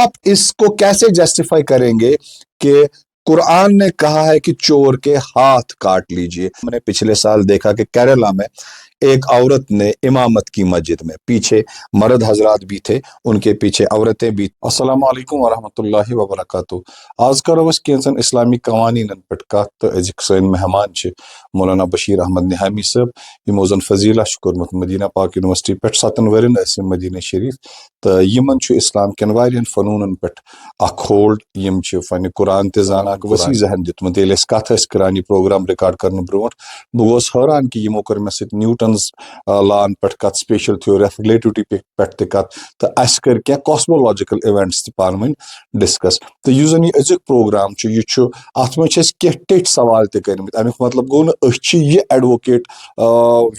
آپ اس کو کیسے جسٹیفائی کریں گے کہ قرآن نے کہا ہے کہ چور کے ہاتھ کاٹ لیجئے؟ میں نے پچھلے سال دیکھا کہ کیرلا میں ایک عورت نے امامت کی مسجد میں، پیچھے مرد حضرات بھی تھے، ان کے پیچھے عورتیں بھی۔ السلام علیکم ورحمۃ اللہ وبرکاتہ۔ آج کرو اس کینسن اسلامی قوانین پہ کت تو ازک سن مہمان چھ مولانا بشیر احمد نہامی صاحب، یمو زن فضیلہ کورمت مدینہ پاک یونیورسٹی پہ 7 ورین مدینہ شریف، تو یمن اسلام کن وارین فنونن پہ اخ ہولڈ، یم فن قرآن تہ زان اخ وسیع ذہن دتمت۔ ییٚلہِ أسۍ کتھ ٲسۍ کران یہ پروگرام ریکارڈ کرنے برونٹھ، بہٕ گوس حٲران کہ یمو کر مےٚ سۭتۍ نیوٹنز لان پہ کت، اسپیشل تھیوری آف ریلیٹیوٹی پہ تہ کت، تو اس کر کینٛہہ کاسمولوجیکل ایونٹس تہ پانہٕ ؤنۍ ڈسکس۔ تو یُس زن یہ أزیُک پروگرام چھُ، یہ چھُ اتھ منٛز چھِ أسۍ کینٛہہ ٹیٚٹھۍ سوال تہ کٔرمٕتۍ۔ امیُک مطلب گوٚو نہٕ أسۍ چھِ یہ ایڈوکیٹ،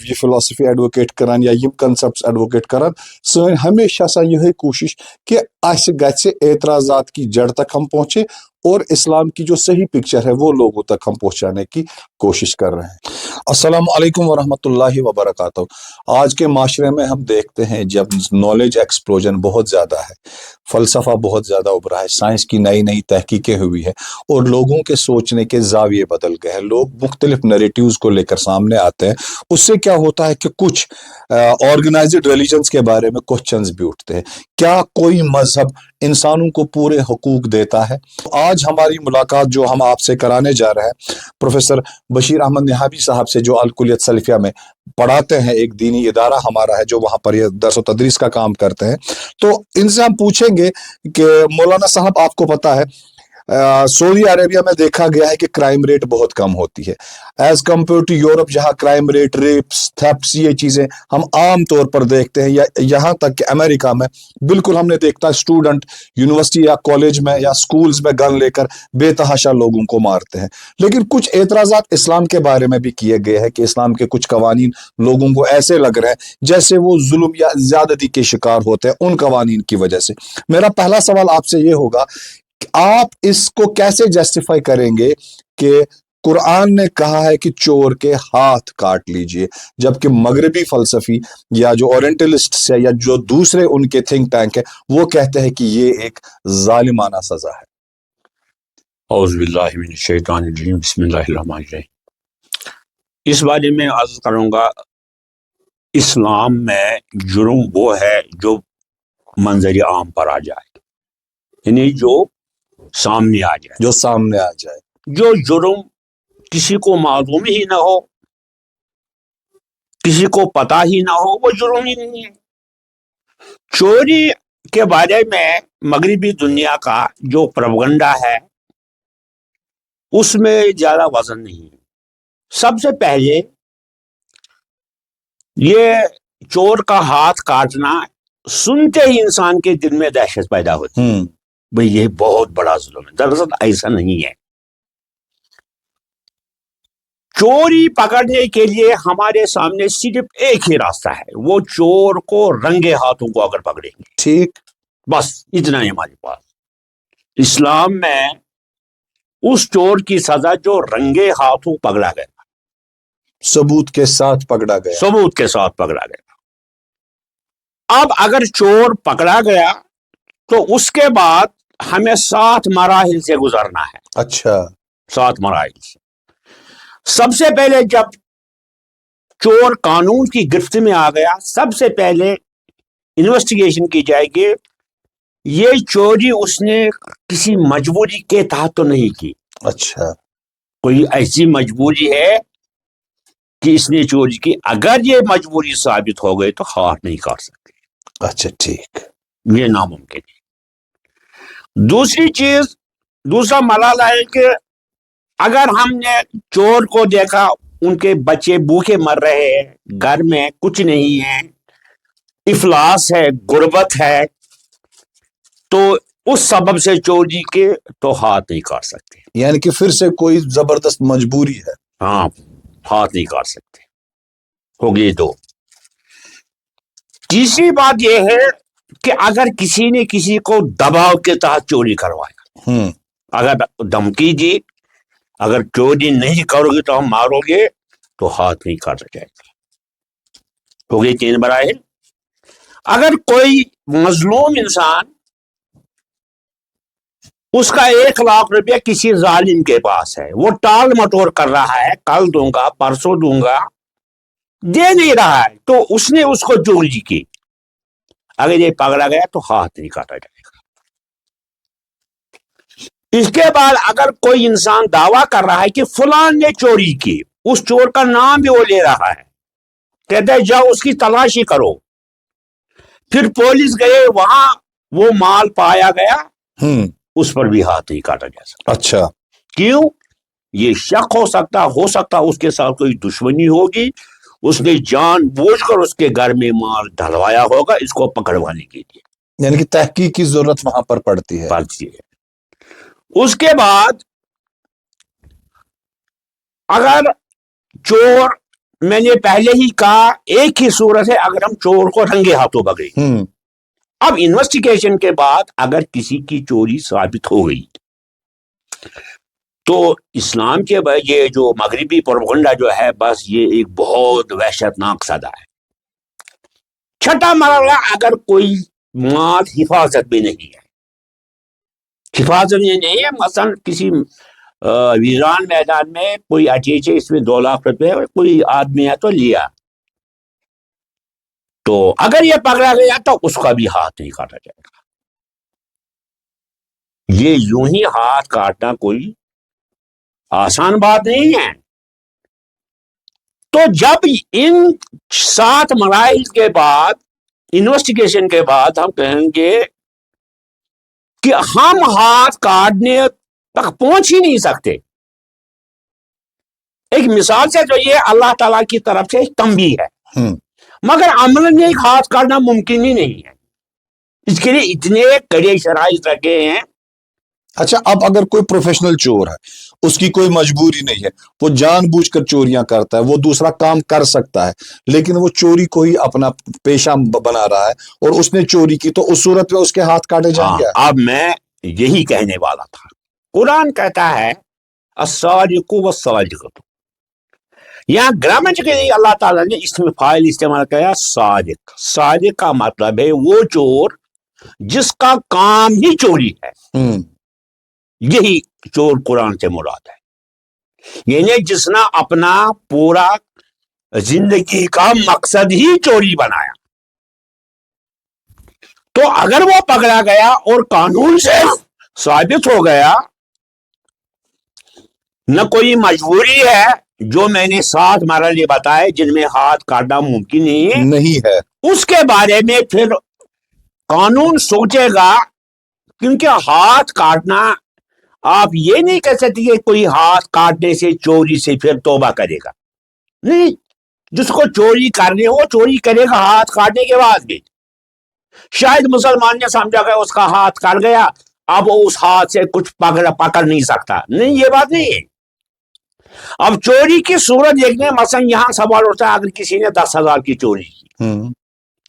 یہ فلاسفی ایڈوکیٹ کران یا یم کنسپٹس ایڈوکیٹ کران، سٲنۍ ہمیشہ آسان یہے کوشش کہ اس گژھِ اعتراضات کی جڑ تک ہم پہنچے اور اسلام کی جو صحیح پکچر ہے وہ لوگوں تک ہم پہنچانے کی کوشش کر رہے ہیں۔ السلام علیکم ورحمۃ اللہ وبرکاتہ۔ آج کے معاشرے میں ہم دیکھتے ہیں جب نالج ایکسپلوژن بہت زیادہ ہے، فلسفہ بہت زیادہ ابھرا ہے، سائنس کی نئی نئی تحقیقیں ہوئی ہیں، اور لوگوں کے سوچنے کے زاویے بدل گئے ہیں، لوگ مختلف نیریٹیوز کو لے کر سامنے آتے ہیں۔ اس سے کیا ہوتا ہے کہ کچھ آرگنائزڈ ریلیجنز کے بارے میں کوسچنز بھی اٹھتے ہیں، کیا کوئی مذہب انسانوں کو پورے حقوق دیتا ہے؟ آج ہماری ملاقات جو ہم آپ سے کرانے جا رہے ہیں پروفیسر بشیر احمد نہامی صاحب سے، جو الکلیت سلفیہ میں پڑھاتے ہیں، ایک دینی ادارہ ہمارا ہے جو وہاں پر یہ درس و تدریس کا کام کرتے ہیں۔ تو ان سے ہم پوچھیں گے کہ مولانا صاحب، آپ کو پتہ ہے سعودی عربیہ میں دیکھا گیا ہے کہ کرائم ریٹ بہت کم ہوتی ہے ایز کمپیئر ٹو یورپ، جہاں کرائم ریٹ، ریپس، تھیپس، یہ چیزیں ہم عام طور پر دیکھتے ہیں، یا یہاں تک کہ امریکہ میں بالکل ہم نے دیکھتا ہے اسٹوڈنٹ یونیورسٹی یا کالج میں یا سکولز میں گن لے کر بے تحاشا لوگوں کو مارتے ہیں۔ لیکن کچھ اعتراضات اسلام کے بارے میں بھی کیے گئے ہیں کہ اسلام کے کچھ قوانین لوگوں کو ایسے لگ رہے ہیں جیسے وہ ظلم یا زیادتی کے شکار ہوتے ہیں ان قوانین کی وجہ سے۔ میرا پہلا سوال آپ سے یہ ہوگا کہ آپ اس کو کیسے جسٹیفائی کریں گے کہ قرآن نے کہا ہے کہ چور کے ہاتھ کاٹ لیجئے، جبکہ مغربی فلسفی یا جو اورینٹلسٹ ہے یا جو دوسرے ان کے تھنک ٹینک ہے وہ کہتے ہیں کہ یہ ایک ظالمانہ سزا ہے؟ اعوذ باللہ من الشیطان الرجیم، بسم اللہ الرحمن الرحیم۔ اس بارے میں عرض کروں گا، اسلام میں جرم وہ ہے جو منظر عام پر آ جائے، یعنی جو سامنے آ جائے، جو سامنے آ جائے، جو جرم کسی کو معلوم ہی نہ ہو، کسی کو پتہ ہی نہ ہو، وہ جرم ہی نہیں ہے۔ چوری کے بارے میں مغربی دنیا کا جو پروپیگنڈا ہے اس میں زیادہ وزن نہیں ہے۔ سب سے پہلے یہ چور کا ہاتھ کاٹنا سنتے ہی انسان کے دل میں دہشت پیدا ہوتی ہے، بھئی یہ بہت بڑا ظلم ہے۔ دراصل ایسا نہیں ہے۔ چوری پکڑنے کے لیے ہمارے سامنے صرف ایک ہی راستہ ہے، وہ چور کو رنگے ہاتھوں کو اگر پکڑیں گے، ٹھیک، بس اتنا ہی ہمارے پاس۔ اسلام میں اس چور کی سزا جو رنگے ہاتھوں پکڑا گیا، ثبوت کے ساتھ پکڑا گیا، ثبوت کے ساتھ پکڑا گیا۔ اب اگر چور پکڑا گیا تو اس کے بعد ہمیں 7 مراحل سے گزرنا ہے۔ اچھا، 7 مراحل سے۔ سب سے پہلے جب چور قانون کی گرفت میں آ گیا، سب سے پہلے انویسٹیگیشن کی جائے گی، یہ چوری اس نے کسی مجبوری کے تحت تو نہیں کی۔ اچھا، کوئی ایسی مجبوری ہے کہ اس نے چوری کی، اگر یہ مجبوری ثابت ہو گئی تو ہاتھ نہیں کاٹ سکتے۔ اچھا، ٹھیک، یہ ناممکن ہے۔ دوسری چیز، دوسرا مرحلہ ہے کہ اگر ہم نے چور کو دیکھا، ان کے بچے بھوکے مر رہے ہیں، گھر میں کچھ نہیں ہے، افلاس ہے، غربت ہے، تو اس سبب سے چوری کے تو ہاتھ نہیں کاٹ سکتے۔ یعنی کہ پھر سے کوئی زبردست مجبوری ہے، ہاں، ہاتھ نہیں کاٹ سکتے۔ ہو گئی 2۔ تیسری بات یہ ہے کہ اگر کسی نے کسی کو دباؤ کے تحت چوری کروایا، اگر دھمکی دی، اگر چوری نہیں کرو گے تو ہم مارو گے، تو ہاتھ نہیں کاٹا جائے گا۔ ہو گئی 3 مراحل۔ اگر کوئی مظلوم انسان اس کا 1,00,000 کسی ظالم کے پاس ہے، وہ ٹال مٹور کر رہا ہے، کل دوں گا پرسوں دوں گا، دے نہیں رہا ہے، تو اس نے اس کو چوری کی، اگر یہ پکڑا گیا تو ہاتھ نہیں کاٹا جائے گا۔ اس کے بعد اگر کوئی انسان دعویٰ کر رہا ہے کہ فلان نے چوری کی، اس چور کا نام بھی وہ لے رہا ہے، کہتے ہیں جاؤ اس کی تلاشی کرو، پھر پولیس گئے وہاں وہ مال پایا گیا، اس پر بھی ہاتھ نہیں کاٹا جا سکتا۔ اچھا، کیوں؟ یہ شک ہو سکتا اس کے ساتھ کوئی دشمنی ہوگی، اس نے جان بوجھ کر اس کے گھر میں مال ڈلوایا ہوگا اس کو پکڑوانے کے لیے، یعنی کہ تحقیق کی ضرورت وہاں پر پڑتی ہے۔ اس کے بعد اگر چور، میں نے پہلے ہی کہا ایک ہی صورت ہے اگر ہم چور کو رنگے ہاتھوں پکڑیں، اب انویسٹیگیشن کے بعد اگر کسی کی چوری ثابت ہو گئی تو اسلام کے یہ جو مغربی پروپیگنڈا جو ہے بس یہ ایک بہت وحشتناک صدا ہے۔ چھٹا مرحلہ، اگر کوئی مال حفاظت میں نہیں ہے، حفاظت میں نہیں ہے، مثلا کسی ویران میدان میں کوئی اٹیچے، اس میں 2,00,000 کوئی آدمی ہے تو لیا، تو اگر یہ پکڑا گیا تو اس کا بھی ہاتھ نہیں کاٹا جائے گا۔ یہ یوں ہی ہاتھ کاٹنا کوئی آسان بات نہیں ہے۔ تو جب ان 7 مراحل کے بعد، انویسٹیگیشن کے بعد ہم کہیں گے کہ ہم ہاتھ کاٹنے تک پہنچ ہی نہیں سکتے، ایک مثال سے جو یہ اللہ تعالیٰ کی طرف سے تنبیہ ہے، مگر عمل میں ایک ہاتھ کاٹنا ممکن ہی نہیں ہے، اس کے لیے اتنے کڑے شرائط رکھے ہیں۔ اچھا، اب اگر کوئی پروفیشنل چور ہے، اس کی کوئی مجبوری نہیں ہے، وہ جان بوجھ کر چوریاں کرتا ہے، وہ دوسرا کام کر سکتا ہے، لیکن وہ چوری کو ہی اپنا پیشہ بنا رہا ہے اور اس نے چوری کی، تو اس صورت میں اس کے ہاتھ کاٹے جائیں گے؟ اب میں یہی کہنے والا تھا، قرآن کہتا ہے السارق والسارقۃ، یہاں گرامٹیکلی اللہ تعالیٰ نے اس میں فاعل استعمال کیا سارق۔ سارق کا مطلب ہے وہ چور جس کا کام ہی چوری ہے، یہی چور قرآن سے مراد ہے، یعنی جس نے اپنا پورا زندگی کا مقصد ہی چوری بنایا۔ تو اگر وہ پکڑا گیا اور قانون سے ثابت ہو گیا، نہ کوئی مجبوری ہے، جو میں نے 7 مرحلے بتائے جن میں ہاتھ کاٹنا ممکن نہیں ہے، اس کے بارے میں پھر قانون سوچے گا، کیونکہ ہاتھ کاٹنا آپ یہ نہیں کہہ سکتے کہ کوئی ہاتھ کاٹنے سے، چوری سے پھر توبہ کرے گا، نہیں، جس کو چوری کرنی ہو چوری کرے گا ہاتھ کاٹنے کے بعد بھی۔ شاید مسلمان نے سمجھا کہ اس کا ہاتھ کاٹ گیا، اب وہ اس ہاتھ سے کچھ پکڑ نہیں سکتا، نہیں، یہ بات نہیں ہے۔ اب چوری کی صورت دیکھنے، مثلا یہاں سوال اٹھتا ہے اگر کسی نے 10,000 کی چوری کی،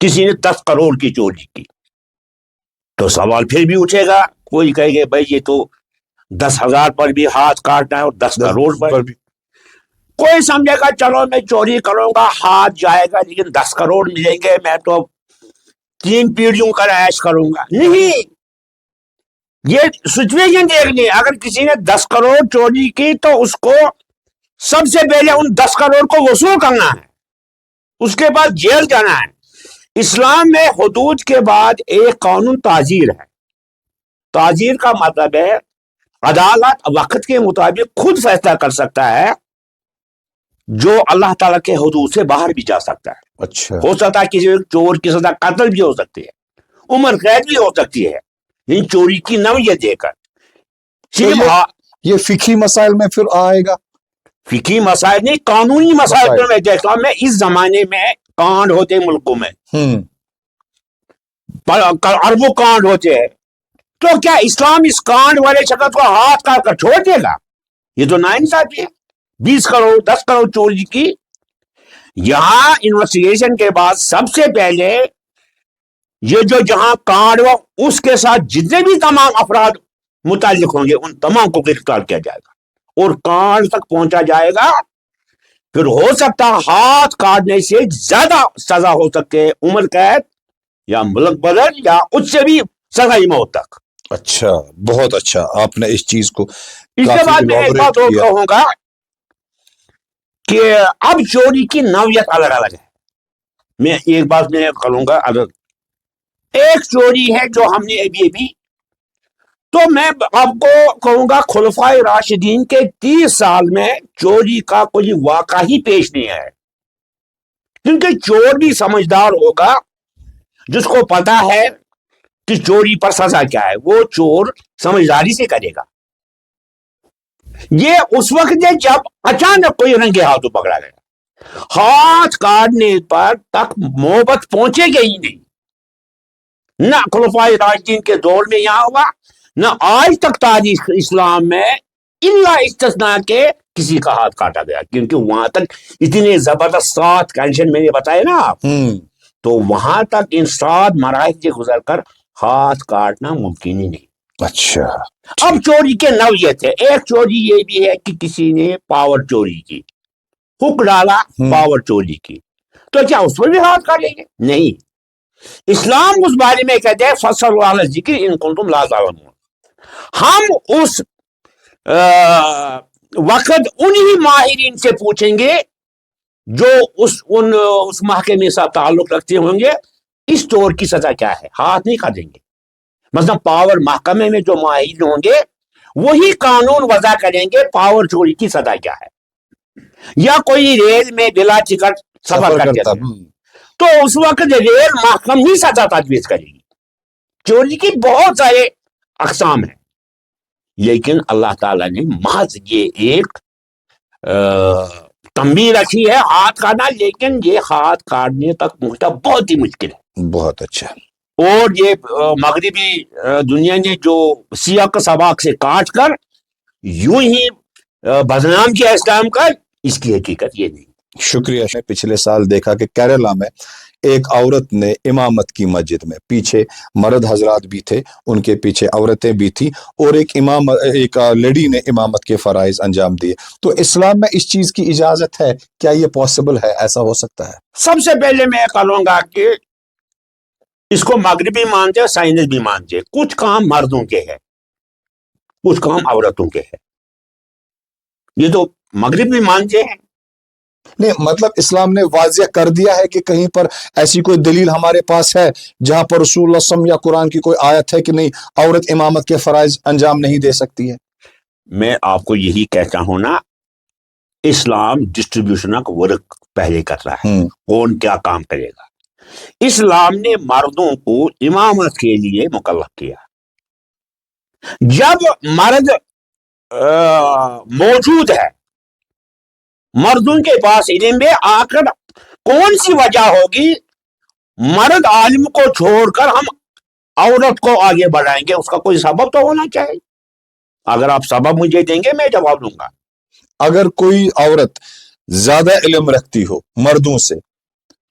کسی نے 10 کروڑ کی چوری کی، تو سوال پھر بھی اٹھے گا، کوئی کہے گا بھائی یہ تو 10,000 پر بھی ہاتھ کاٹنا ہے اور 10 کروڑ پر بھی، کوئی سمجھے گا چلو میں چوری کروں گا ہاتھ جائے گا لیکن 10 کروڑ ملیں گے، میں تو 3 پیڑھیوں کا عیش کروں گا، نہیں، یہ سچویشن دیکھنی، اگر کسی نے 10 کروڑ چوری کی تو اس کو سب سے پہلے ان 10 کروڑ کو وصول کرنا ہے، اس کے بعد جیل جانا ہے۔ اسلام میں حدود کے بعد ایک قانون تعزیر ہے، تعزیر کا مطلب ہے عدالت وقت کے مطابق خود فیصلہ کر سکتا ہے، جو اللہ تعالیٰ کے حدود سے باہر بھی جا سکتا ہے۔ اچھا، ہو سکتا ہے کسی چور کی سزا قتل بھی ہو سکتی ہے، عمر قید بھی ہو سکتی ہے، لیکن چوری کی نوعیت دے کر صرف یہ فقہی مسائل میں پھر آئے گا؟ فقہی مسائل نہیں، قانونی مسائل پر میں دیکھتا ہوں، میں اس زمانے میں کانڈ ہوتے ملکوں میں، اربوں کانڈ ہوتے ہیں، تو کیا اسلام اس کانڈ والے شخص کو ہاتھ کاٹ کر چھوڑ دے گا؟ یہ تو ناانصافی ہے۔ 20 کروڑ 10 کروڑ چوری کی، یہاں انویسٹیگیشن کے بعد سب سے پہلے یہ جو جہاں کانڈ ہوا اس کے ساتھ جتنے بھی تمام افراد متعلق ہوں گے ان تمام کو گرفتار کیا جائے گا اور کانڈ تک پہنچا جائے گا، پھر ہو سکتا ہاتھ کاٹنے سے زیادہ سزا ہو سکتے ہے، عمر قید یا ملک بدر یا اس سے بھی سزائی موت تک۔ اچھا، بہت اچھا، آپ نے اس چیز کو اس کے کافی بعد میں ایک ایلابوریٹ بات اور کیا۔ کہوں گا کہ اب چوری کی نوعیت الگ الگ ہے. میں ایک بات میں کروں گا الگ. ایک چوری ہے جو ہم نے ابھی تو میں آپ کو کہوں گا خلفائے راشدین کے 30 سال میں چوری کا کوئی واقعہ ہی پیش نہیں ہے. کیونکہ چور بھی سمجھدار ہوگا جس کو پتا ہے کہ چوری پر سزا کیا ہے، وہ چور سمجھداری سے کرے گا. یہ اس وقت ہے جب اچانک کوئی رنگے ہاتھوں پکڑا گیا. ہاتھ کاٹنے پر تک محبت پہنچے گی ہی نہیں. نہ خلفائے راشدین کے دور میں یہاں ہوا، نہ آج تک تاریخ اسلام میں الا استثناء کے کسی کا ہاتھ کاٹا گیا. کیونکہ وہاں تک اتنے زبردست 7 کنڈیشن میں نے بتایا نا آپ، تو وہاں تک ان 7 مراحل سے گزر کر ہاتھ کاٹنا ممکن ہی نہیں. اچھا، اب چوری کے نوعیت ہے. ایک چوری یہ بھی ہے کہ کسی نے پاور چوری کی، حک ڈالا، پاور چوری کی، تو کیا اس پر بھی ہاتھ کاٹیں گے؟ نہیں. اسلام اس بارے میں کہتے ہیں فصل والا ذکر ان کنتم لا تعلمون. ہم اس وقت انہی ماہرین سے پوچھیں گے جو اس محکمے کے ساتھ تعلق رکھتے ہوں گے اس چور کی سزا کیا ہے. ہاتھ نہیں کاٹیں گے. مثلا پاور محکمے میں جو ماہرین ہوں گے وہی قانون وضع کریں گے پاور چوری کی سزا کیا ہے. یا کوئی ریل میں بلا ٹکٹ سفر کرتے ہیں تو اس وقت ریل محکم ہی سزا تجویز کرے گی. چوری کی بہت سارے اقسام ہیں، لیکن اللہ تعالیٰ نے محض یہ ایک تنبیہ رکھی ہے ہاتھ کاٹنا، لیکن یہ ہاتھ کاٹنے تک پہنچنا بہت ہی مشکل ہے. بہت اچھا. اور یہ مغربی دنیا نے جو سیاق سباق سے کاٹ کر یوں ہی بدنام کیا اسلام کا، اس کی حقیقت یہ نہیں. شکریہ. پچھلے سال دیکھا کہ کیرلا میں ایک عورت نے امامت کی مسجد میں، پیچھے مرد حضرات بھی تھے، ان کے پیچھے عورتیں بھی تھیں، اور ایک لیڈی نے امامت کے فرائض انجام دیے. تو اسلام میں اس چیز کی اجازت ہے؟ کیا یہ پاسبل ہے؟ ایسا ہو سکتا ہے؟ سب سے پہلے میں کروں گا کہ اس کو مغربی مانتے ہیں، سائنس بھی مانتے ہیں. کچھ کام مردوں کے ہیں، کچھ کام عورتوں کے ہیں. یہ تو مغرب بھی مانتے ہیں. نہیں، مطلب اسلام نے واضح کر دیا ہے کہ کہیں پر ایسی کوئی دلیل ہمارے پاس ہے جہاں پر رسول اللہ صلی اللہ علیہ وسلم یا قرآن کی کوئی آیت ہے کہ نہیں عورت امامت کے فرائض انجام نہیں دے سکتی ہے؟ میں آپ کو یہی کہتا ہوں نا، اسلام ڈسٹریبیوشن کا ورک پہلے کر رہا ہے. کون کیا کام کرے گا؟ اسلام نے مردوں کو امامت کے لیے مکلف کیا. جب مرد موجود ہے، مردوں کے پاس علم ہے، آخر کون سی وجہ ہوگی مرد عالم کو چھوڑ کر ہم عورت کو آگے بڑھائیں گے؟ اس کا کوئی سبب تو ہونا چاہیے. اگر آپ سبب مجھے دیں گے میں جواب دوں گا. اگر کوئی عورت زیادہ علم رکھتی ہو مردوں سے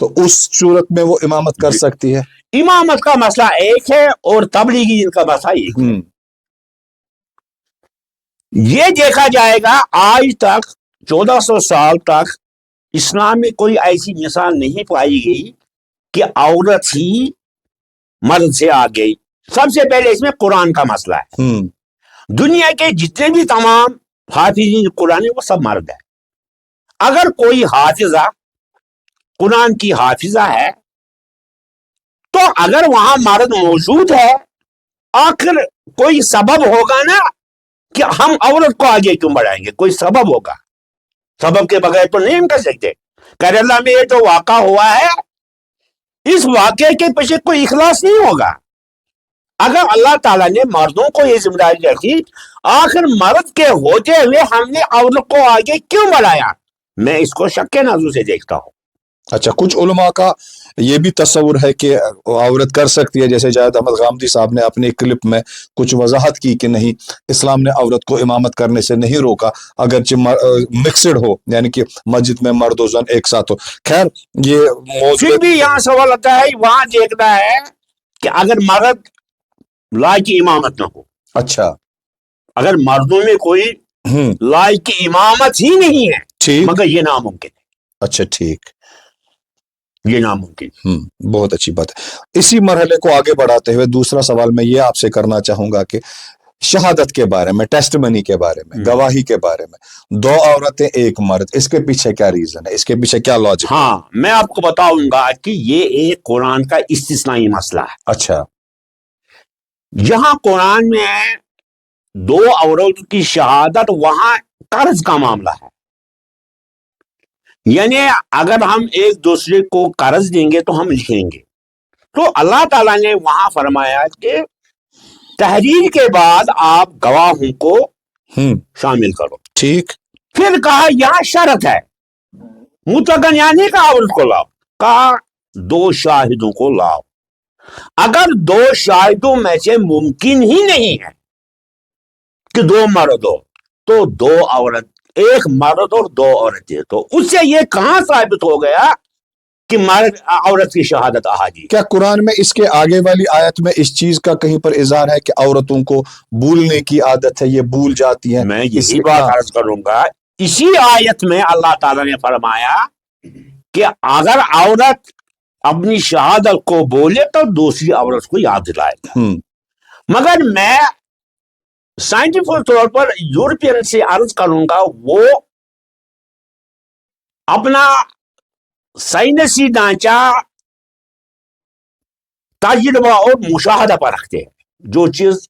تو اس صورت میں وہ امامت کر سکتی ہے؟ امامت کا مسئلہ ایک ہے اور تبلیغی کا مسئلہ ایک ہے. یہ دیکھا جائے گا آج تک 1400 سال تک اسلام میں کوئی ایسی مثال نہیں پائی گئی کہ عورت ہی مرد سے آ گئی. سب سے پہلے اس میں قرآن کا مسئلہ ہے. دنیا کے جتنے بھی تمام حافظین قرآن ہیں وہ سب مرد ہیں. اگر کوئی حافظہ قرآن کی حافظہ ہے تو اگر وہاں مرد موجود ہے آخر کوئی سبب ہوگا نا کہ ہم عورت کو آگے کیوں بڑھائیں گے. کوئی سبب ہوگا. سبب کے بغیر تو نہیں ہم کر سکتے. کیرلا میں یہ جو واقعہ ہوا ہے اس واقعے کے پیچھے کوئی اخلاص نہیں ہوگا. اگر اللہ تعالیٰ نے مردوں کو یہ ذمہ داری رکھی، آخر مرد کے ہوتے ہوئے ہم نے عورت کو آگے کیوں بڑھایا؟ میں اس کو شک کے نظر سے دیکھتا ہوں. اچھا، کچھ علماء کا یہ بھی تصور ہے کہ عورت کر سکتی ہے، جیسے جاوید احمد غامدی صاحب نے اپنی کلپ میں کچھ وضاحت کی کہ نہیں، اسلام نے عورت کو امامت کرنے سے نہیں روکا اگرچہ مکسڈ ہو، یعنی کہ مسجد میں مرد و زن ایک ساتھ ہو. خیر، یہ موضوع پھر بھی یہاں سوال آتا ہے، وہاں دیکھنا ہے کہ اگر مرد لا کی امامت نہ ہو. اچھا، اگر مردوں میں کوئی لائق کی امامت ہی نہیں ہے ٹھیک، مگر یہ ناممکن ہے. اچھا ٹھیک. یہ ناممکن. بہت اچھی بات ہے. اسی مرحلے کو آگے بڑھاتے ہوئے دوسرا سوال میں یہ آپ سے کرنا چاہوں گا کہ شہادت کے بارے میں، ٹیسٹمنی کے بارے میں، گواہی کے بارے میں، 2 عورتیں 1 مرد، اس کے پیچھے کیا ریزن ہے، اس کے پیچھے کیا لاجک؟ ہاں، میں آپ کو بتاؤں گا کہ یہ ایک قرآن کا استثنائی مسئلہ ہے. اچھا. جہاں قرآن میں 2 عورتوں کی شہادت، وہاں قرض کا معاملہ ہے. یعنی اگر ہم ایک دوسرے کو قرض دیں گے تو ہم لکھیں گے. تو اللہ تعالیٰ نے وہاں فرمایا کہ تحریر کے بعد آپ گواہوں کو شامل کرو. ٹھیک. پھر کہا یہاں شرط ہے، مطلقاً یعنی کہا عورت کو لاؤ، کہا 2 شاہدوں کو لاؤ. اگر 2 شاہدوں میں سے ممکن ہی نہیں ہے کہ 2 مرد ہو، تو 2 عورت، 1 مرد اور 2 عورتیں. تو اس سے یہ کہاں ثابت ہو گیا کہ مرد عورت کی شہادت احادی؟ کیا قرآن میں اس کے آگے والی آیت میں اس چیز کا کہیں پر اظہار ہے کہ عورتوں کو بھولنے کی عادت ہے، یہ بھول جاتی ہیں؟ میں یہی بات عرض کروں گا. اسی آیت میں اللہ تعالیٰ نے فرمایا کہ اگر عورت اپنی شہادت کو بولے تو دوسری عورت کو یاد دلائے گا. مگر میں سائنٹیفک طور پر یورپین سے عرض کروں گا، وہ اپنا سائنسی ڈھانچہ تجربہ اور مشاہدہ پر رکھتے ہیں. جو چیز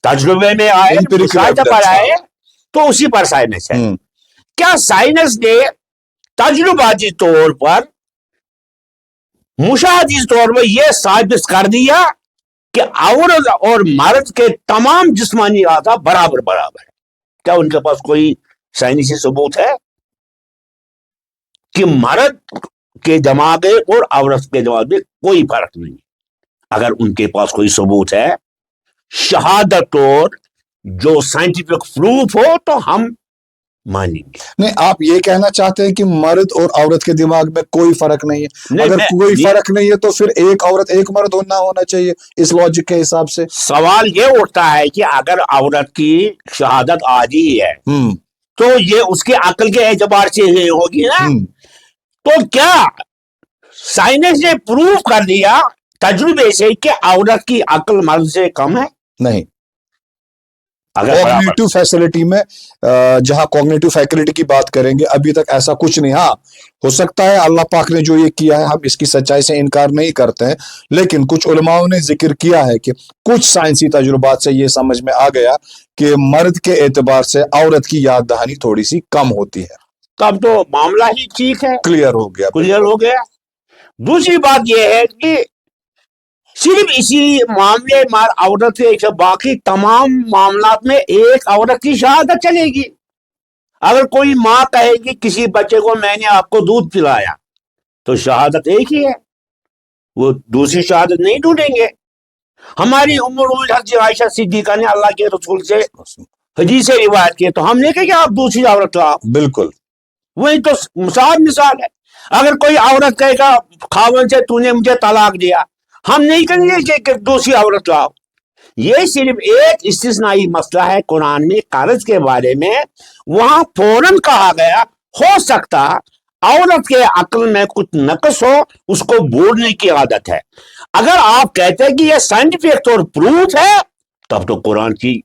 تجربے میں آئے، مشاہدہ پر آئے، تو اسی پر سائنس ہے. کیا سائنس نے تجرباتی طور پر، مشاہدی طور پر یہ ثابت کر دیا کہ عورت اور مرد کے تمام جسمانی اعضاء برابر ہے؟ کیا ان کے پاس کوئی سائنسی ثبوت ہے کہ مرد کے دماغ اور عورت کے دماغ میں کوئی فرق نہیں؟ اگر ان کے پاس کوئی ثبوت ہے، شہادت اور جو سائنٹیفک پروف ہو، تو ہم مانیں گے. نہیں، آپ یہ کہنا چاہتے ہیں کہ مرد اور عورت کے دماغ میں کوئی فرق نہیں ہے؟ اگر کوئی فرق نہیں ہے تو پھر 1 عورت 1 مرد ہونا چاہیے اس لاجک کے حساب سے. سوال یہ اٹھتا ہے کہ اگر عورت کی شہادت عادی ہے تو یہ اس کے عقل کے اعتبار سے نہیں ہوگی نا. تو کیا سائنس نے پروف کر دیا تجربے سے کہ عورت کی عقل مرد سے کم ہے؟ نہیں. کوگنیٹو فیسلٹی میں جہاں کوگنیٹو فیکلٹی کی بات کریں گے، ابھی تک ایسا کچھ نہیں. ہاں، ہو سکتا ہے اللہ پاک نے جو یہ کیا ہے، ہم اس کی سچائی سے انکار نہیں کرتے ہیں، لیکن کچھ علماء نے ذکر کیا ہے کہ کچھ سائنسی تجربات سے یہ سمجھ میں آ گیا کہ مرد کے اعتبار سے عورت کی یاد دہانی تھوڑی سی کم ہوتی ہے. تب تو معاملہ ہی ٹھیک ہے، کلیئر ہو گیا. دوسری بات یہ ہے کہ صرف اسی معاملے میں عورت سے باقی تمام معاملات میں 1 عورت کی شہادت چلے گی. اگر کوئی ماں کہے گی کسی بچے کو میں نے آپ کو دودھ پلایا، تو شہادت ایک ہی ہے، وہ دوسری شہادت نہیں ڈھونڈیں گے. ہماری حضرت عائشہ صدیقہ نے اللہ کے رسول سے حدیث سے روایت کی، تو ہم نے کہا کہ آپ دوسری عورت لاؤ. بالکل وہی تو مثال ہے. اگر کوئی عورت کہے گا خاوند سے تو نے مجھے طلاق دیا، ہم نہیں کہیں گے کہ دوسری عورت لاؤ. یہ صرف ایک استثنائی مسئلہ ہے قرآن میں قرض کے بارے میں. وہاں فوراً کہا گیا ہو سکتا عورت کے عقل میں کچھ نقص ہو، اس کو بولنے کی عادت ہے. اگر آپ کہتے ہیں کہ یہ سائنٹیفک طور پروف ہے، تب تو قرآن کی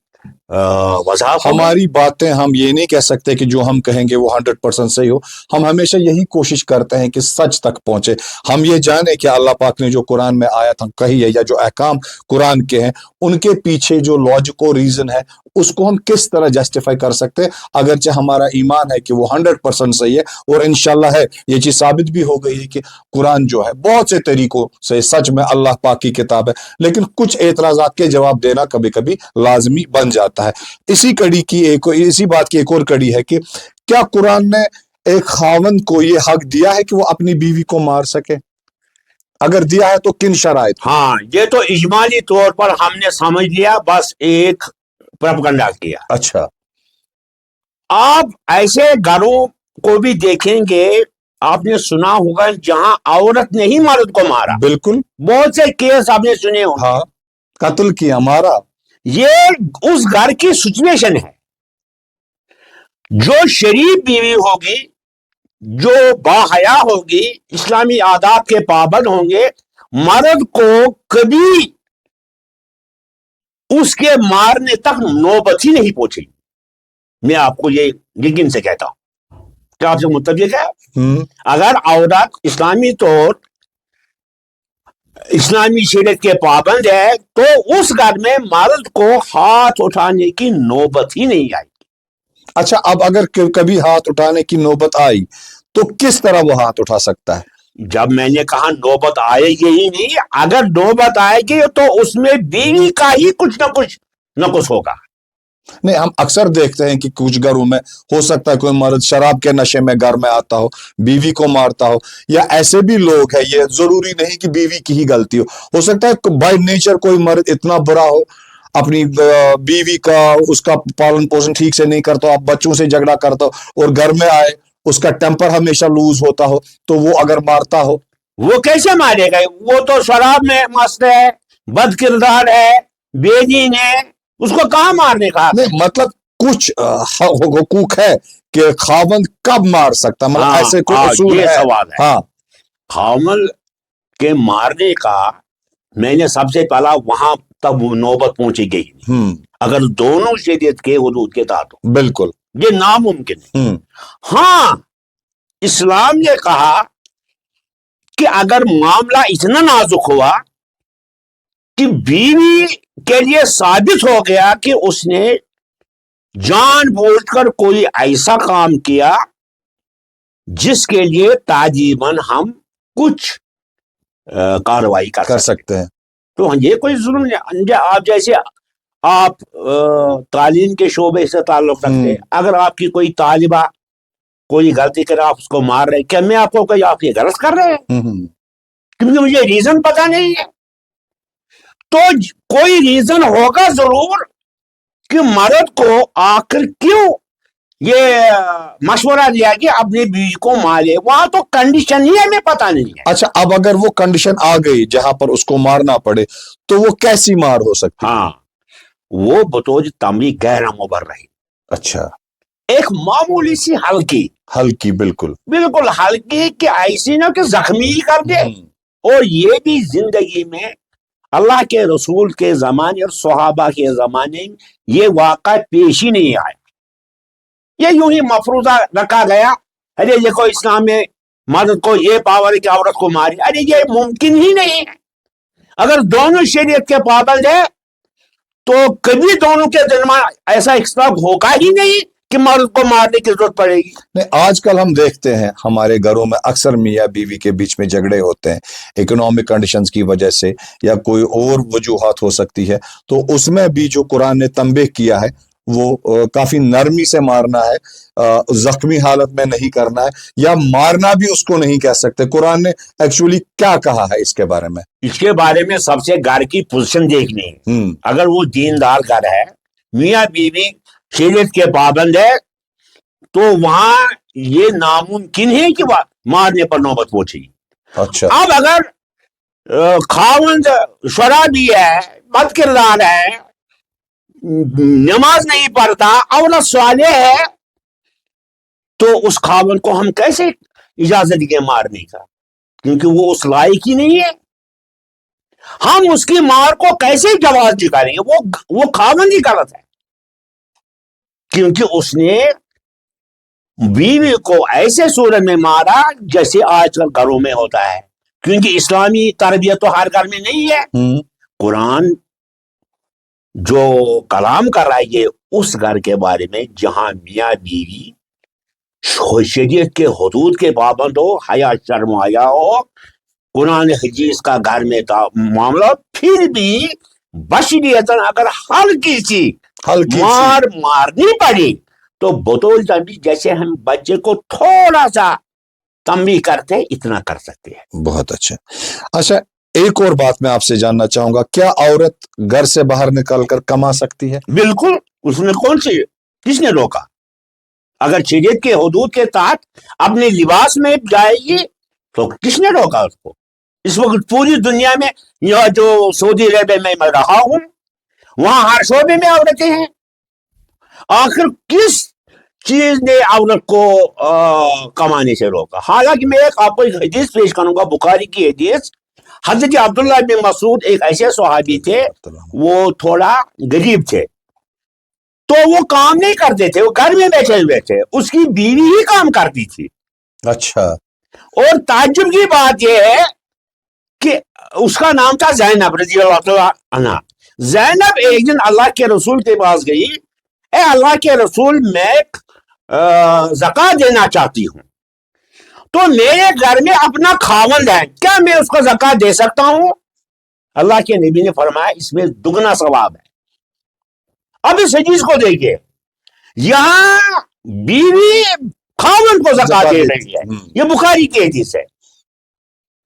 وضاحت. ہماری باتیں ہم یہ نہیں کہہ سکتے کہ جو ہم کہیں گے وہ 100% صحیح ہو. ہم ہمیشہ یہی کوشش کرتے ہیں کہ سچ تک پہنچے. ہم یہ جانیں کہ اللہ پاک نے جو قرآن میں آیت کہی ہے یا جو احکام قرآن کے ہیں، ان کے پیچھے جو لاجک و ریزن ہے اس کو ہم کس طرح جسٹیفائی کر سکتے ہیں. اگرچہ ہمارا ایمان ہے کہ وہ 100% صحیح ہے، اور انشاءاللہ ہے یہ چیز ثابت بھی ہو گئی ہے کہ قرآن جو ہے بہت سے طریقوں سے سچ میں اللہ پاک کی کتاب ہے، لیکن کچھ اعتراضات کے جواب دینا کبھی کبھی لازمی بن جاتا ہے. اسی بات کی ایک اور کڑی ہے کہ کیا قرآن نے ایک خاوند کو یہ حق دیا ہے کہ وہ اپنی بیوی کو مار سکے؟ اگر دیا ہے تو کن شرائط؟ ہاں، یہ تو اجمالی طور پر ہم نے سمجھ لیا، بس ایک پروپیگنڈا کیا. اچھا. آپ ایسے گھروں کو بھی دیکھیں گے، آپ نے سنا ہوگا جہاں عورت نے ہی مرد کو مارا. بالکل، بہت سے کیس آپ نے سنے ہوں. ہاں، قتل کیا، مارا. یہ اس گھر کی سچویشن ہے. جو شریف بیوی ہوگی جو باحیا ہوگی، اسلامی آداب کے پابند ہوں گے، مرد کو کبھی اس کے مارنے تک نوبت ہی نہیں پہنچے گی. میں آپ کو یہ یقین سے کہتا ہوں. کیا آپ سے متفق ہے؟ اگر عورت اسلامی طور اسلامی شریعت کے پابند ہے تو اس گھر میں مرد کو ہاتھ اٹھانے کی نوبت ہی نہیں آئے گی. اچھا، اب اگر کبھی ہاتھ اٹھانے کی نوبت آئی تو کس طرح وہ ہاتھ اٹھا سکتا ہے؟ جب میں نے کہا نوبت آئے گی ہی نہیں، اگر نوبت آئے گی تو اس میں بیوی کا ہی کچھ نہ کچھ نقص ہوگا. نہیں، ہم اکثر دیکھتے ہیں کہ کچھ گھروں میں ہو سکتا ہے کوئی مرد شراب کے نشے میں گھر میں آتا ہو، بیوی کو مارتا ہو، یا ایسے بھی لوگ ہیں، یہ ضروری نہیں کہ بیوی کی ہی غلطی ہو سکتا ہے بائی نیچر کوئی مرد اتنا برا ہو، اپنی بیوی کا اس کا پالن پوشن ٹھیک سے نہیں کرتا ہو، آپ بچوں سے جھگڑا کرتا ہو اور گھر میں آئے اس کا ٹیمپر ہمیشہ لوز ہوتا ہو، تو وہ اگر مارتا ہو. وہ کیسے مارے گا؟ وہ تو شراب میں مست ہے، بد کردار ہے، بے دین ہے، اس کو کہاں مارنے کا؟ نہیں، مطلب کچھ حقوق ہے کہ خاوند کب مار سکتا، مطلب ایسے کوئی اصول یہ ہے؟ سوال ہے. ہاں، خاوند کے مارنے کا میں نے سب سے پہلا وہاں تک نوبت پہنچی گئی نہیں اگر دونوں شریعت کے حدود کے تحت ہو. بالکل یہ ناممکن ہے. ہاں، اسلام نے کہا کہ اگر معاملہ اتنا نازک ہوا کہ بیوی کے لیے ثابت ہو گیا کہ اس نے جان بوجھ کر کوئی ایسا کام کیا جس کے لیے تعجیباً ہم کچھ کارروائی کر سکتے ہیں، تو یہ کوئی ظلم نہیں. آپ جیسے آپ تعلیم کے شعبے سے تعلق رکھتے ہیں، اگر آپ کی کوئی طالبہ کوئی غلطی کرے آپ اس کو مار رہے، کیا میں آپ کو کہ آپ یہ غلط کر رہے ہیں؟ کیونکہ مجھے ریزن پتہ نہیں ہے. تو کوئی ریزن ہوگا ضرور کہ مرد کو آخر کیوں یہ مشورہ دیا کہ اپنی بیوی کو مارے. وہاں تو کنڈیشن ہی ہمیں پتہ نہیں ہے. اچھا، اب اگر وہ کنڈیشن آ گئی جہاں پر اس کو مارنا پڑے تو وہ کیسی مار ہو سکتی؟ ہاں، وہ بطور تنبیہ غیر مبرح. اچھا، ایک معمولی سی ہلکی بالکل ہلکی کہ ایسی نہ کہ زخمی ہی کر دے. اور یہ بھی زندگی میں اللہ کے رسول کے زمانے اور صحابہ کے زمانے میں یہ واقعہ پیش ہی نہیں آیا. یہ یوں ہی مفروضہ رکھا گیا، ارے دیکھو اسلام میں مرد کو یہ پاور ہے کہ عورت کو ماری. ارے یہ ممکن ہی نہیں ہے. اگر دونوں شریعت کے پابند ہے تو کبھی دونوں کے درمیان ایسا اختلاف ہوگا ہی نہیں کہ مرد کو مارنے کی ضرورت پڑے گی. نہیں، آج کل ہم دیکھتے ہیں ہمارے گھروں میں اکثر میاں بیوی کے بیچ میں جھگڑے ہوتے ہیں اکنامک کنڈیشنز کی وجہ سے یا کوئی اور وجوہات ہو سکتی ہے. تو اس میں بھی جو قرآن نے تنبیہ کیا ہے وہ کافی نرمی سے مارنا ہے، زخمی حالت میں نہیں کرنا ہے، یا مارنا بھی اس کو نہیں کہہ سکتے. قرآن نے ایکچولی کیا کہا ہے اس کے بارے میں؟ اس کے بارے میں سب سے گھر کی پوزیشن دیکھنی ہے. اگر وہ دیندار گھر ہے، میاں بیوی شریعت کے پابند ہے، تو وہاں یہ ناممکن ہے کہ مارنے پر نوبت پہنچے گی. اچھا، اب اگر خاوند شرابی ہے، بد کردار ہے، نماز نہیں پڑھتا، عورت صالح ہے، تو اس خاوند کو ہم کیسے اجازت دیں مارنے کا؟ کیونکہ وہ اس لائق ہی نہیں ہے. ہم اس کی مار کو کیسے جواز نکالیں گے؟ وہ خاوند ہی غلط ہے، کیونکہ اس نے بیوی کو ایسے صورت میں مارا جیسے آج کل گھروں میں ہوتا ہے. کیونکہ اسلامی تربیت تو ہر گھر میں نہیں ہے. قرآن جو کلام کر رہا ہے یہ اس گھر کے بارے میں جہاں میاں بیوی شریعت کے حدود کے پابند ہو، حیا شرم حیا ہو، قرآن حدیث کا گھر میں معاملہ، پھر بھی بشریتاً اگر ہلکی سی مارنی پڑی تو بطول تنبیہ جیسے ہم بچے کو تھوڑا سا تنبیہ کرتے اتنا کر سکتے ہیں. بہت اچھا. اچھا، ایک اور بات میں آپ سے جاننا چاہوں گا، کیا عورت گھر سے باہر نکل کر کما سکتی ہے؟ بالکل. اس میں کون سی کس نے روکا؟ اگر شریعت کے حدود کے تحت اپنے لباس میں جائے گی تو کس نے روکا اس کو؟ اس وقت پوری دنیا میں یہ جو سعودی عرب میں رہا ہوں وہاں ہر شعبے میں عورتیں ہیں. آخر کس چیز نے عورت کو کمانے سے روکا. حالانکہ میں آپ کو ایک حدیث پیش کروں گا، بخاری کی حدیث. حضرت عبداللہ بن مسعود ایک ایسے صحابی تھے، وہ تھوڑا غریب تھے، تو وہ کام نہیں کرتے تھے، وہ گھر میں بیٹھے ہوئے تھے، اس کی بیوی ہی کام کرتی تھی. اچھا. اور تعجب کی بات یہ ہے کہ اس کا نام تھا زینب رضی اللہ عنہ. زینب ایک دن اللہ کے رسول کے پاس گئی، اے اللہ کے رسول، میں زکوٰۃ دینا چاہتی ہوں، تو میرے گھر میں اپنا خاوند ہے، کیا میں اس کو زکوٰۃ دے سکتا ہوں؟ اللہ کے نبی نے فرمایا اس میں دگنا ثواب ہے. اب اس حدیث کو دیکھیے، یہاں بیوی خاوند کو زکوٰۃ دے رہی ہے، یہ بخاری کی حدیث ہے.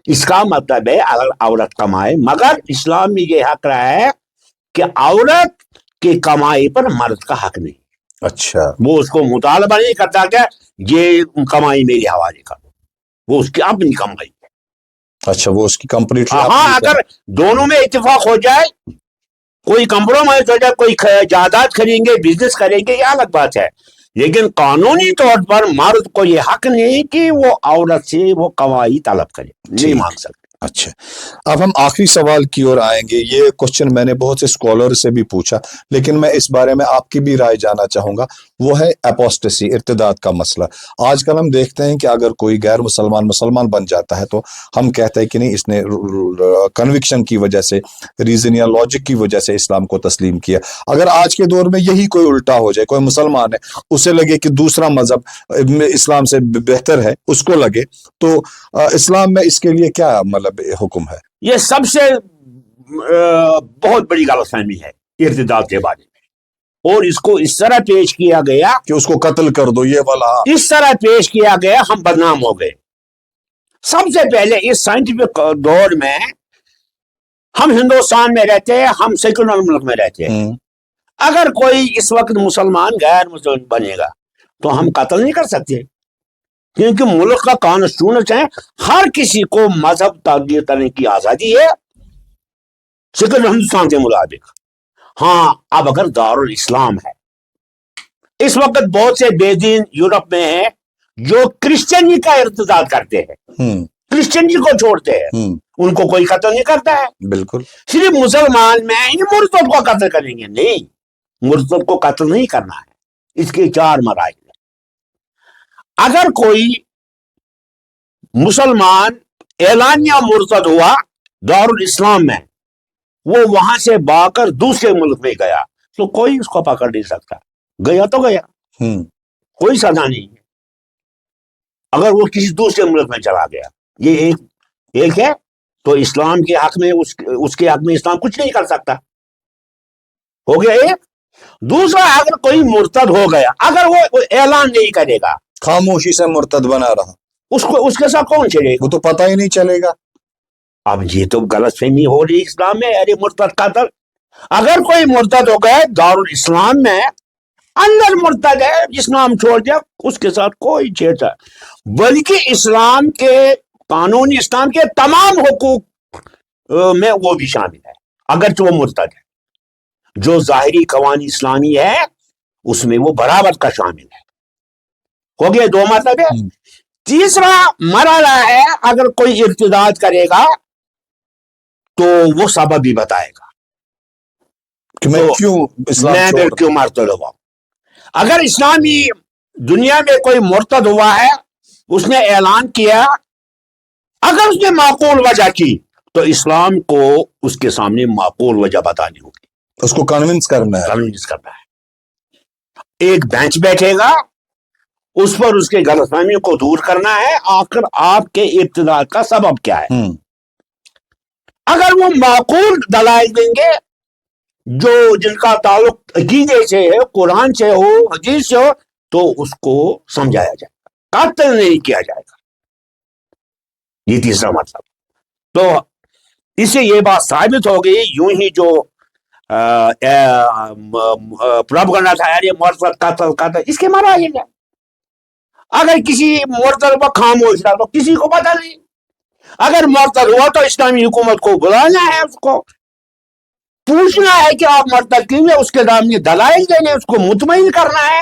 اس کا مطلب ہے اگر عورت کمائے، مگر اسلام میں یہ حق رہا ہے کہ عورت کی کمائی پر مرد کا حق نہیں. اچھا. وہ اس کو مطالبہ نہیں کرتا کہ یہ کمائی میرے حوالے کرو، وہ اس کی اپنی کمائی ہے. اچھا، وہ اس کی کمپلیٹ. ہاں، اگر دونوں میں اتفاق ہو جائے، کوئی کمپرومائز ہو جائے، کوئی جائیداد خریدیں گے، بزنس کریں گے، یہ الگ بات ہے، لیکن قانونی طور پر مرد کو یہ حق نہیں کہ وہ عورت سے وہ کمائی طلب کرے، نہیں مانگ سکتے. اچھا، اب ہم آخری سوال کی اور آئیں گے. یہ کوشچن میں نے بہت سے اسکالر سے بھی پوچھا، لیکن میں اس بارے میں آپ کی بھی رائے جاننا چاہوں گا. وہ ہے اپوسٹسی، ارتداد کا مسئلہ. آج کل ہم دیکھتے ہیں کہ اگر کوئی غیر مسلمان بن جاتا ہے تو ہم کہتے ہیں کہ نہیں، اس نے کنوکشن کی وجہ سے، ریزن یا لاجک کی وجہ سے اسلام کو تسلیم کیا. اگر آج کے دور میں یہی کوئی الٹا ہو جائے، کوئی مسلمان ہے، اسے لگے کہ دوسرا مذہب اسلام سے بہتر ہے، اس کو لگے، تو اسلام میں اس کے لیے کیا مطلب حکم ہے؟ یہ سب سے بہت بڑی غلط فہمی ہے ارتداد کے بارے میں، اور اس کو اس طرح پیش کیا گیا کہ اس کو قتل کر دو، یہ والا اس طرح پیش کیا گیا، ہم بدنام ہو گئے. سب سے پہلے اس سائنٹیفک دور میں ہم ہندوستان میں رہتے ہیں، ہم سیکولر ملک میں رہتے ہیں. اگر کوئی اس وقت مسلمان غیر مسلم بنے گا تو ہم قتل نہیں کر سکتے، کیونکہ ملک کا کانسٹیٹیوشن ہے، ہر کسی کو مذہب تبدیل کرنے کی آزادی ہے سیکولر ہندوستان کے مطابق. ہاں، اب اگر دارالاسلام ہے، اس وقت بہت سے بے دین یورپ میں ہیں جو کرسچنی کا ارتداد کرتے ہیں، کرسچنی کو چھوڑتے ہیں، ان کو کوئی قتل نہیں کرتا ہے. بالکل. صرف مسلمان میں مرتد کو قتل کریں گے، نہیں، مرتد کو قتل نہیں کرنا ہے، اس کے 4 مراحل ہیں. اگر کوئی مسلمان اعلانیہ مرتد ہوا دارالاسلام میں، وہ وہاں سے بھاگ کر دوسرے ملک میں گیا، تو کوئی اس کو پکڑ نہیں سکتا، گیا تو گیا، کوئی سزا نہیں ہے. اگر وہ کسی دوسرے ملک میں چلا گیا، یہ ایک ہے، تو اسلام کے حق میں اس کے حق میں اسلام کچھ نہیں کر سکتا. ہو گیا ایک. دوسرا، اگر کوئی مرتد ہو گیا، اگر وہ اعلان نہیں کرے گا، خاموشی سے مرتد بنا رہا، اس کے ساتھ کون چلے گا؟ وہ تو پتہ ہی نہیں چلے گا. اب یہ تو غلط فہمی ہو رہی اسلام میں، ارے مرتد قتل. اگر کوئی مرتد ہو گئے دارالاسلام میں، اندر مرتد ہے، اسلام چھوڑ دیا، اس کے ساتھ کوئی چھیڑ، بلکہ اسلام کے قانون، اسلام کے تمام حقوق میں وہ بھی شامل ہے اگرچہ وہ مرتد ہے. جو ظاہری قوانین اسلامی ہے اس میں وہ برابر کا شامل ہے. ہو گیا 2 مطلب ہے. تیسرا مرحلہ ہے، اگر کوئی ارتداد کرے گا تو وہ سبب بھی بتائے گا کہ میں کیوں مرتد ہوا. اگر اسلامی دنیا میں کوئی مرتد ہوا ہے، اس نے اعلان کیا، اگر اس نے معقول وجہ کی تو اسلام کو اس کے سامنے معقول وجہ بتانی ہوگی، اس کو کنونس کرنا ہے. ایک بینچ بیٹھے گا، اس پر اس کے غلط فہمی کو دور کرنا ہے، آخر آپ کے ارتداد کا سبب کیا ہے. اگر وہ معقول دلائل دیں گے جو جن کا تعلق عقیدے سے ہے، قرآن سے ہو، حدیث سے ہو، تو اس کو سمجھایا جائے گا، قتل نہیں کیا جائے گا. یہ تیسرا مطلب. تو اس سے یہ بات ثابت ہو گئی، یوں ہی جو پروپیگنڈا تھا، یار یہ مرتد قتل، اس کے مراحل ہے. اگر کسی مرتد پر خاموش رہا تو کسی کو پتہ نہیں، اگر مرتد ہوا تو اسلامی حکومت کو بلانا ہے، اس کو پوچھنا ہے کہ آپ مرتد کیوں ہیں، اس کے سامنے دلائل دینے، اس کو مطمئن کرنا ہے.